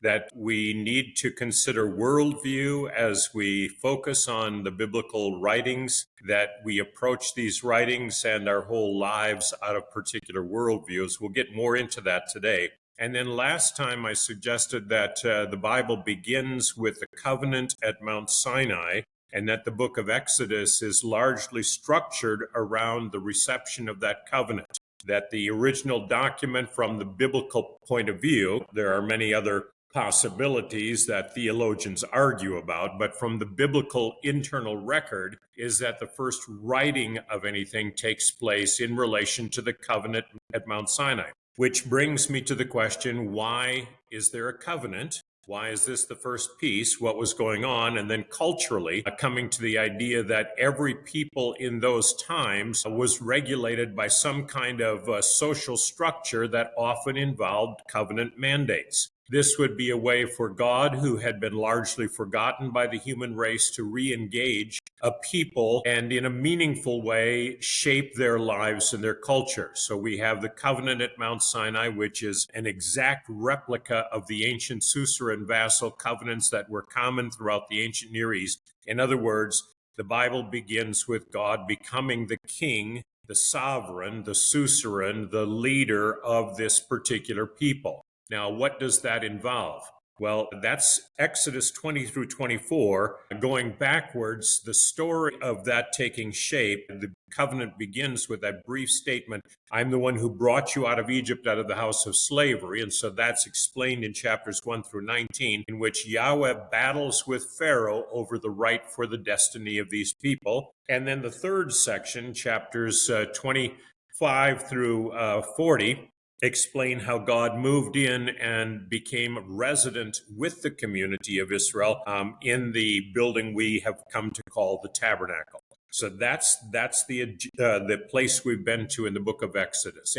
that we need to consider worldview as we focus on the biblical writings, that we approach these writings and our whole lives out of particular worldviews. We'll get more into that today. And then last time I suggested that the Bible begins with the covenant at Mount Sinai, and that the book of Exodus is largely structured around the reception of that covenant. That the original document from the biblical point of view, there are many other possibilities that theologians argue about, but from the biblical internal record is that the first writing of anything takes place in relation to the covenant at Mount Sinai. Which brings me to the question, why is there a covenant? Why is this the first piece? What was going on? And then culturally, coming to the idea that every people in those times was regulated by some kind of social structure that often involved covenant mandates. This would be a way for God, who had been largely forgotten by the human race, to re-engage a people and in a meaningful way shape their lives and their culture. So we have the covenant at Mount Sinai, which is an exact replica of the ancient suzerain vassal covenants that were common throughout the ancient Near East. In other words, the Bible begins with God becoming the king, the sovereign, the suzerain, the leader of this particular people. Now, what does that involve? Well, that's Exodus 20 through 24. Going backwards, the story of that taking shape, the covenant begins with that brief statement, I'm the one who brought you out of Egypt, out of the house of slavery. And so that's explained in chapters 1 through 19, in which Yahweh battles with Pharaoh over the right for the destiny of these people. And then the third section, chapters 25 through 40, explain how God moved in and became resident with the community of Israel in the building we have come to call the tabernacle. So that's the place we've been to in the book of Exodus.